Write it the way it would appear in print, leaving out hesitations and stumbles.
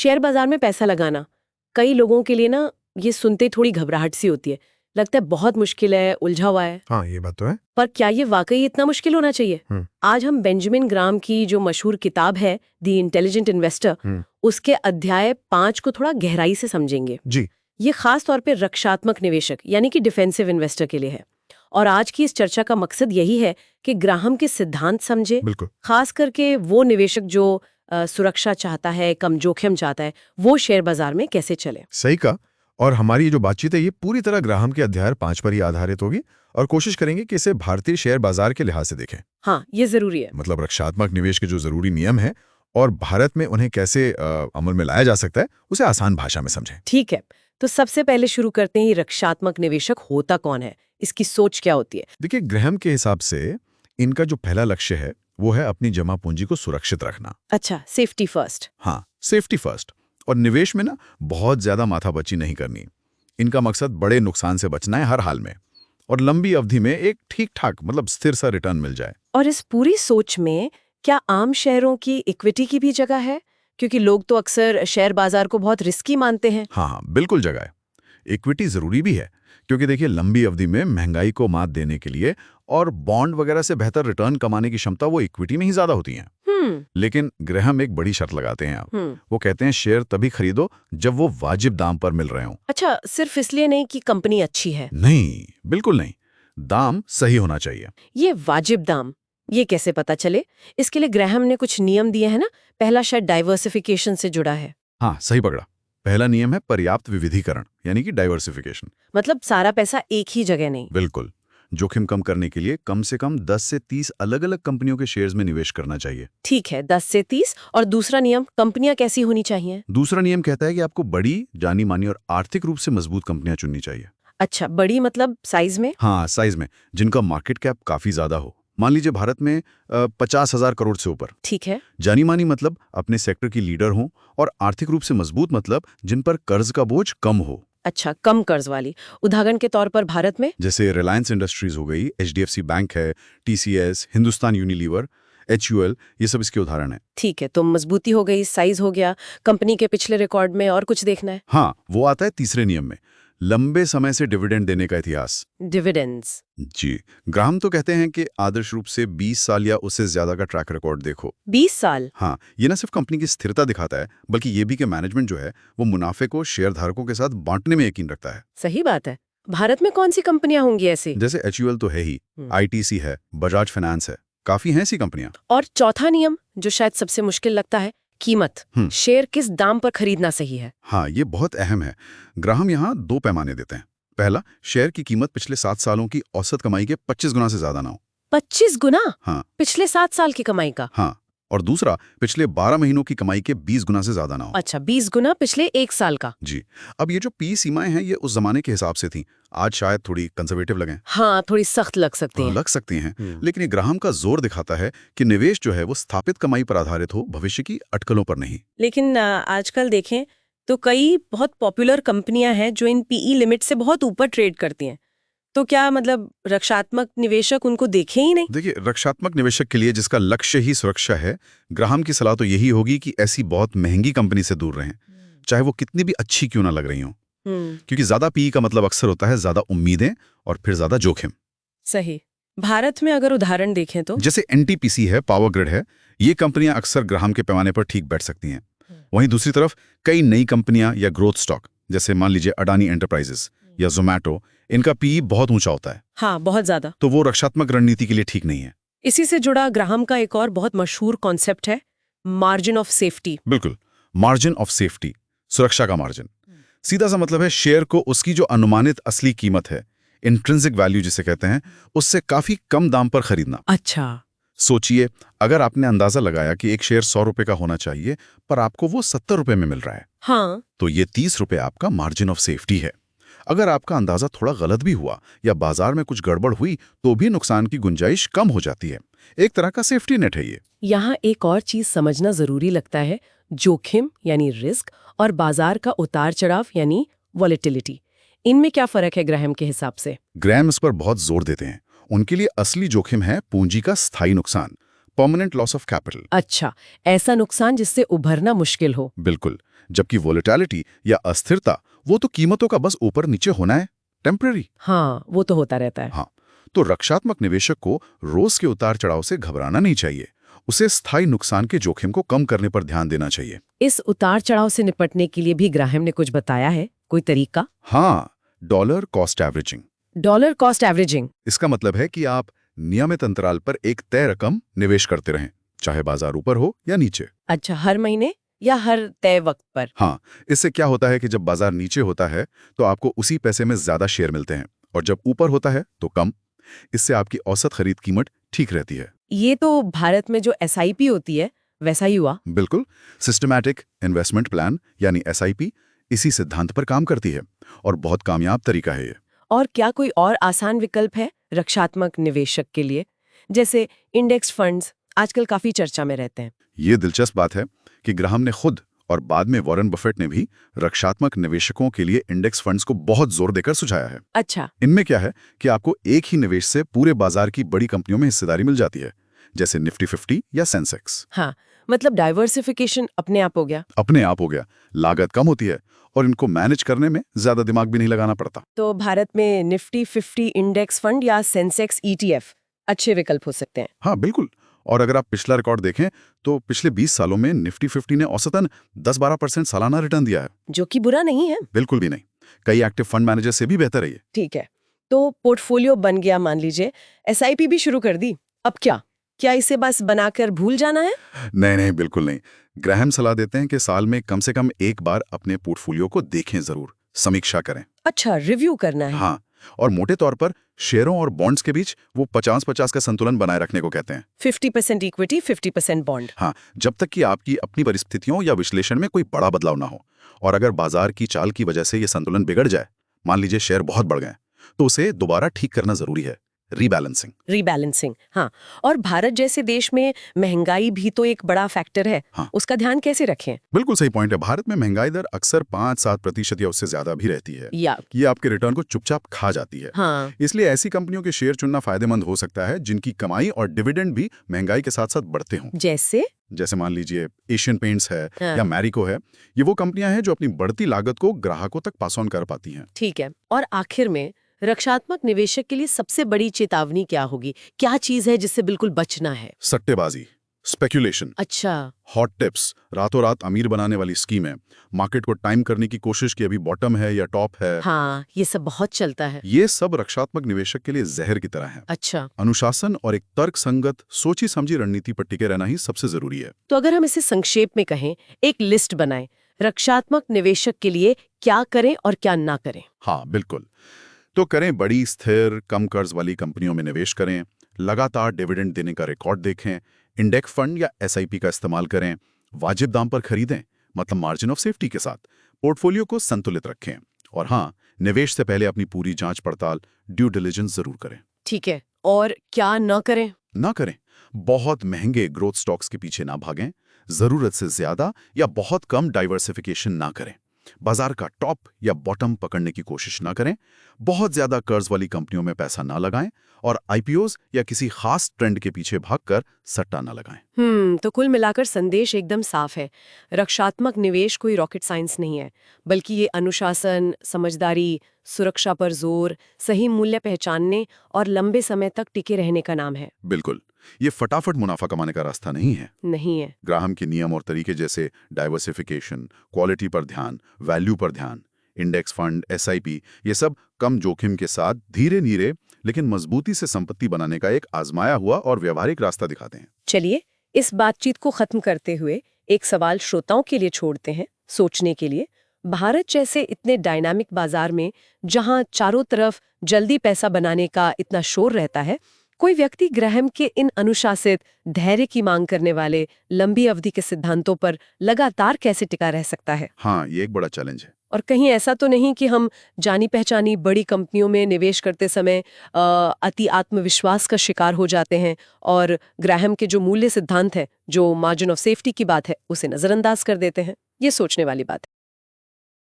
Share बाजार में पैसा लगाना कई लोगों के लिए ना ये सुनते थोड़ी घबराहट सी होती है, लगता है बहुत मुश्किल है, उलझा हुआ है। हाँ, ये बात तो है। पर क्या ये वाकई इतना मुश्किल होना चाहिए? आज हम बेंजामिन ग्राम की जो मशहूर किताब है द इंटेलिजेंट इन्वेस्टर, उसके अध्याय 5 को थोड़ा गहराई से समझेंगे। जी। ये खास तौर पे रक्षात्मक निवेशक यानी कि डिफेंसिव इन्वेस्टर के लिए है। और आज की इस चर्चा का मकसद यही है कि ग्राहम के सिद्धांत समझे, खास करके वो निवेशक जो सुरक्षा चाहता है, कम जोखिम चाहता है, वो शेयर बाजार में कैसे चले। सही कहा। और हमारी जो बातचीत है ये पूरी तरह ग्राहम के अध्याय 5 पर ही आधारित होगी और कोशिश करेंगे कि इसे भारतीय शेयर बाजार के लिहाज से देखें। हाँ, ये जरूरी है। मतलब रक्षात्मक निवेश के जो जरूरी नियम है और भारत में उन्हें कैसे अमल में लाया जा सकता है, उसे आसान भाषा में समझें। ठीक है, तो सबसे पहले शुरू करते हैं, रक्षात्मक निवेशक होता कौन है, इसकी सोच क्या होती है? देखिए, ग्राहम के हिसाब से इनका जो पहला लक्ष्य है वो है अपनी जमा पूंजी को सुरक्षित रखना। अच्छा, सेफ्टी फर्स्ट। हाँ, सेफ्टी फर्स्ट। और निवेश में ना बहुत ज्यादा माथापच्ची नहीं करनी। इनका मकसद बड़े नुकसान से बचना है हर हाल में, और लंबी अवधि में एक ठीक ठाक मतलब स्थिर सा रिटर्न मिल जाए। और इस पूरी सोच में क्या आम शेयरों की इक्विटी की भी जगह है? क्योंकि लोग तो अक्सर शेयर बाजार को बहुत रिस्की मानते हैं। हाँ, बिल्कुल जगह है। इक्विटी जरूरी भी है, क्योंकि देखिए लंबी अवधि में महंगाई को मात देने के लिए और बॉन्ड वगैरह से बेहतर रिटर्न कमाने की क्षमता वो इक्विटी में ही ज्यादा होती है। लेकिन ग्राहम एक बड़ी शर्त लगाते हैं। वो कहते हैं शेयर तभी खरीदो जब वो वाजिब दाम पर मिल रहे हों। अच्छा, सिर्फ इसलिए नहीं कि कंपनी अच्छी है? नहीं, बिल्कुल नहीं। दाम सही होना चाहिए। ये वाजिब दाम, ये कैसे पता चले? इसके लिए ग्राहम ने कुछ नियम दिए हैं ना। पहला शायद डाइवर्सिफिकेशन से जुड़ा है। हाँ, सही पकड़ा। पहला नियम है पर्याप्त विविधीकरण, यानी कि डाइवर्सिफिकेशन। मतलब सारा पैसा एक ही जगह नहीं। बिल्कुल। जोखिम कम करने के लिए कम से कम 10 से 30 अलग-अलग कंपनियों के शेयर्स में निवेश करना चाहिए। ठीक है, 10 से 30। और दूसरा नियम, कंपनियां कैसी होनी चाहिए? दूसरा नियम कहता है कि आपको बड़ी, जानी मानी और आर्थिक रूप से मजबूत कंपनियां चुननी चाहिए। अच्छा, बड़ी मतलब साइज में? हाँ, साइज में, जिनका मार्केट कैप काफी ज्यादा हो। मान लीजिए भारत में 50,000 करोड़ से ऊपर। ठीक है। जानी मानी मतलब अपने सेक्टर की लीडर हो, और आर्थिक रूप से मजबूत मतलब जिन पर कर्ज का बोझ कम हो। अच्छा, कम कर्ज वाली। उदाहरण के तौर पर भारत में जैसे रिलायंस इंडस्ट्रीज हो गई, HDFC बैंक है, TCS, हिंदुस्तान यूनिलीवर, HUL, ये सब इसके उदाहरण हैं। ठीक है, तो मजबूती हो गई, साइज हो गया, कंपनी के पिछले रिकॉर्ड में और कुछ देखना है? हाँ, वो आता है तीसरे नियम में, लंबे समय से डिविडेंड देने का इतिहास। डिविडेंड्स। जी। ग्राहम तो कहते हैं कि आदर्श रूप से 20 साल या उससे ज्यादा का ट्रैक रिकॉर्ड देखो। 20 साल? हाँ, ये न सिर्फ कंपनी की स्थिरता दिखाता है, बल्कि ये भी कि मैनेजमेंट जो है वो मुनाफे को शेयर धारकों के साथ बांटने में यकीन रखता है। सही बात है। भारत में कौन सी कंपनियां होंगी ऐसी? जैसे HUL तो है ही, ITC है, बजाज फाइनेंस है, काफी हैं ऐसी कंपनियां। और चौथा नियम, जो शायद सबसे मुश्किल लगता है, कीमत। शेयर किस दाम पर खरीदना सही है? हाँ, ये बहुत अहम है। ग्राहम यहाँ 2 पैमाने देते हैं। पहला, शेयर की कीमत पिछले 7 सालों की औसत कमाई के 25 गुना से ज्यादा ना हो। 25 गुना? हाँ। पिछले 7 साल की कमाई का? हाँ। और दूसरा, पिछले 12 महीनों की कमाई के 20 गुना से ज्यादा ना हो। अच्छा, 20 गुना पिछले 1 साल का? जी। अब ये जो P सीमाएं हैं ये उस जमाने के हिसाब से थी, आज शायद थोड़ी कंजर्वेटिव लगें। हाँ, थोड़ी सख्त लग सकती हैं। लग सकती हैं, लेकिन ये ग्राहम का जोर दिखाता है कि निवेश जो है वो स्थापित कमाई पर आधारित हो, भविष्य की अटकलों पर नहीं। लेकिन आजकल देखें तो कई बहुत पॉपुलर कंपनियां हैं जो इन PE लिमिट से बहुत ऊपर ट्रेड करती हैं। तो क्या मतलब रक्षात्मक निवेशक उनको देखे ही नहीं? देखिए, रक्षात्मक निवेशक के लिए जिसका लक्ष्य ही सुरक्षा है, ग्राहम की सलाह तो यही होगी कि ऐसी बहुत महंगी कंपनी से दूर रहें, चाहे वो कितनी भी अच्छी क्यों ना लग रही हो। क्योंकि ज्यादा PE का मतलब अक्सर होता है ज्यादा उम्मीदें और फिर ज्यादा जोखिम। सही। भारत में अगर उदाहरण देखें तो जैसे NTPC है, पावर ग्रिड है, ये कंपनियां अक्सर ग्राहम के पैमाने पर ठीक बैठ सकती हैं। वहीं दूसरी तरफ कई नई कंपनियां या ग्रोथ स्टॉक, जैसे मान लीजिए अडानी एंटरप्राइजेस या जोमैटो, इनका PE बहुत ऊंचा होता है। हाँ, बहुत ज्यादा। तो वो रक्षात्मक रणनीति के लिए ठीक नहीं है। इसी से जुड़ा ग्राहम का एक और बहुत मशहूर कॉन्सेप्ट है, मार्जिन ऑफ सेफ्टी। बिल्कुल, मार्जिन ऑफ सेफ्टी, सुरक्षा का मार्जिन। सीधा सा मतलब है शेयर को उसकी जो अनुमानित असली कीमत है, इंट्रिंसिक वैल्यू जिसे कहते हैं, उससे काफी कम दाम पर खरीदना। अच्छा। सोचिए, अगर आपने अंदाजा लगाया कि एक शेयर 100 रुपए का होना चाहिए, पर आपको वो 70 रुपए में मिल रहा है। हाँ। तो ये 30 रुपए आपका मार्जिन ऑफ सेफ्टी है। अगर आपका अंदाजा थोड़ा गलत भी हुआ या बाजार में कुछ गड़बड़ हुई तो भी नुकसान की गुंजाइश कम हो जाती है। एक तरह का सेफ्टी नेट है ये। यहाँ एक और चीज समझना जरूरी लगता है, जोखिम यानी रिस्क और बाजार का उतार चढ़ाव यानी वॉलेटिलिटी। इनमें क्या फर्क है ग्राहम के हिसाब से? ग्राहम इस पर बहुत जोर देते हैं। उनके लिए असली जोखिम है पूंजी का स्थायी नुकसान, परमानेंट लॉस ऑफ कैपिटल। अच्छा, ऐसा नुकसान जिससे उभरना मुश्किल हो। बिल्कुल। जबकि वोलेटिलिटी या अस्थिरता, वो तो कीमतों का बस ऊपर नीचे होना है, टेम्पररी। हाँ, वो तो होता रहता है। हाँ, तो रक्षात्मक निवेशक को रोज के उतार चढ़ाव से घबराना नहीं चाहिए। उसे स्थायी नुकसान के जोखिम को कम करने पर ध्यान देना चाहिए। इस उतार चढ़ाव से निपटने के लिए भी ग्राहम ने कुछ बताया है, कोई तरीका? हाँ, dollar cost averaging. Dollar cost averaging. इसका मतलब है कि आप नियमित अंतराल पर एक तय रकम निवेश करते रहें, चाहे बाजार ऊपर हो या नीचे। अच्छा, हर महीने या हर तय वक्त पर? हाँ, इससे क्या होता है कि जब बाजार नीचे होता है तो आपको उसी पैसे में ज्यादा शेयर मिलते हैं, और जब ऊपर होता है तो कम। इससे आपकी औसत खरीद कीमत ठीक रहती है। ये तो भारत में जो SIP होती है वैसा ही हुआ। बिल्कुल। सिस्टमैटिक इन्वेस्टमेंट प्लान यानी SIP इसी सिद्धांत पर काम करती है, और बहुत कामयाब तरीका है ये। और क्या कोई और आसान विकल्प है रक्षात्मक निवेशक के लिए, जैसे इंडेक्स फंड्स आजकल काफी चर्चा में रहते हैं? ये दिलचस्प बात है कि ग्राहम ने खुद और बाद में वॉरेन बफेट ने भी रक्षात्मक निवेशकों के लिए इंडेक्स फंड्स को बहुत जोर देकर सुझाया है। अच्छा। इनमें क्या है कि आपको एक ही निवेश से पूरे बाजार की बड़ी कंपनियों में हिस्सेदारी मिल जाती है, जैसे निफ्टी 50 या सेंसेक्स। हाँ, मतलब डाइवर्सिफिकेशन अपने आप हो गया। अपने आप हो गया, लागत कम होती है और इनको मैनेज करने में ज्यादा दिमाग भी नहीं लगाना पड़ता। तो भारत में निफ्टी 50 इंडेक्स फंड या सेंसेक्स ETF अच्छे विकल्प हो सकते हैं। हाँ बिल्कुल। और अगर आप पिछला रिकॉर्ड देखें तो पिछले 20 सालों में निफ्टी 50 ने औसतन 10-12% सालाना रिटर्न दिया है। जो कि बुरा नहीं है। बिल्कुल भी नहीं, कई एक्टिव फंड मैनेजर से भी बेहतर है ये। ठीक है, तो पोर्टफोलियो बन गया मान लीजिए, SIP भी शुरू कर दी, अब क्या इसे बस बनाकर भूल जाना है? नहीं नहीं, बिल्कुल नहीं। ग्राहम सलाह देते हैं कि साल में कम से कम एक बार अपने पोर्टफोलियो को देखें, जरूर समीक्षा करें। अच्छा, रिव्यू करना है। हाँ, और मोटे तौर पर शेयरों और बॉन्ड्स के बीच वो 50-50 का संतुलन बनाए रखने को कहते हैं। 50% इक्विटी, 50% बॉन्ड। हाँ, जब तक कि आपकी अपनी परिस्थितियों या विश्लेषण में कोई बड़ा बदलाव ना हो। और अगर बाजार की चाल की वजह से ये संतुलन बिगड़ जाए, मान लीजिए शेयर बहुत बढ़ गए, तो उसे दोबारा ठीक करना जरूरी है। रीबैलेंसिंग। हाँ, और भारत जैसे देश में महंगाई भी तो एक बड़ा फैक्टर है। हाँ, उसका ध्यान कैसे रखें? बिल्कुल सही पॉइंट है। भारत में महंगाई दर अक्सर 5-7% या उससे ज्यादा भी रहती है। ये आपके रिटर्न को चुपचाप खा जाती है। हाँ। इसलिए ऐसी कंपनियों के शेयर चुनना फायदेमंद हो सकता है जिनकी कमाई और डिविडेंड भी महंगाई के साथ साथ बढ़ते हों। जैसे मान लीजिए एशियन पेंट्स है, हाँ। या मैरिको है। ये वो कंपनियां हैं जो अपनी बढ़ती लागत को ग्राहकों तक पास ऑन कर पाती हैं। ठीक है, और आखिर में रक्षात्मक निवेशक के लिए सबसे बड़ी चेतावनी क्या होगी? क्या चीज है जिससे बिल्कुल बचना है? सट्टेबाजी, स्पेकुलेशन। अच्छा। हॉट टिप्स, रातों रात अमीर बनाने वाली स्कीमें, मार्केट को टाइम करने की कोशिश कि अभी बॉटम है या टॉप है। हाँ, ये सब बहुत चलता है। ये सब रक्षात्मक निवेशक के लिए जहर की तरह है। अच्छा। अनुशासन और एक तर्क संगत सोची समझी रणनीति पर टिके रहना ही सबसे जरूरी है। तो अगर हम इसे संक्षेप में कहें, एक लिस्ट बनाएं, रक्षात्मक निवेशक के लिए क्या करें और क्या ना करें? हाँ बिल्कुल। तो करें बड़ी स्थिर कम कर्ज वाली कंपनियों में निवेश करें, लगातार डिविडेंड देने का रिकॉर्ड देखें, इंडेक्स फंड या SIP का इस्तेमाल करें, वाजिब दाम पर खरीदें, मतलब मार्जिन ऑफ सेफ्टी के साथ, पोर्टफोलियो को संतुलित रखें, और हाँ, निवेश से पहले अपनी पूरी जांच पड़ताल, ड्यू डिलिजेंस जरूर करें। ठीक है, और क्या न करें? ना करें, बहुत महंगे ग्रोथ स्टॉक्स के पीछे ना भागें, जरूरत से ज्यादा या बहुत कम डाइवर्सिफिकेशन ना करें, बाजार का टॉप या बॉटम पकड़ने की कोशिश ना करें, बहुत ज्यादा कर्ज वाली कंपनियों में पैसा ना लगाएं, और IPOs या किसी खास ट्रेंड के पीछे भागकर सट्टा ना लगाएं। तो कुल मिलाकर संदेश एकदम साफ है। रक्षात्मक निवेश कोई रॉकेट साइंस नहीं है, बल्कि ये अनुशासन, समझदारी, सुरक्षा पर जोर, सही मूल्य पहचानने और लंबे समय तक टिके रहने का नाम है। बिल्कुल, ये फटाफट मुनाफा कमाने का रास्ता नहीं है। ग्राहम के नियम और तरीके जैसे डाइवर्सिफिकेशन, क्वालिटी पर ध्यान, वैल्यू पर ध्यान, इंडेक्स फंड, SIP, ये सब कम जोखिम के साथ धीरे धीरे लेकिन मजबूती से संपत्ति बनाने का एक आजमाया हुआ और व्यवहारिक रास्ता दिखाते हैं। चलिए, इस बातचीत को खत्म करते हुए एक सवाल श्रोताओं के लिए छोड़ते हैं सोचने के लिए। भारत जैसे इतने डायनामिक बाजार में, जहां चारों तरफ जल्दी पैसा बनाने का इतना शोर रहता है, कोई व्यक्ति ग्राहम के इन अनुशासित, धैर्य की मांग करने वाले लंबी अवधि के सिद्धांतों पर लगातार कैसे टिका रह सकता है? हाँ, ये एक बड़ा चैलेंज है। और कहीं ऐसा तो नहीं कि हम जानी पहचानी बड़ी कंपनियों में निवेश करते समय अति आत्मविश्वास का शिकार हो जाते हैं और ग्राहम के जो मूल्य सिद्धांत है, जो मार्जिन ऑफ सेफ्टी की बात है, उसे नजरअंदाज कर देते हैं? ये सोचने वाली बात है।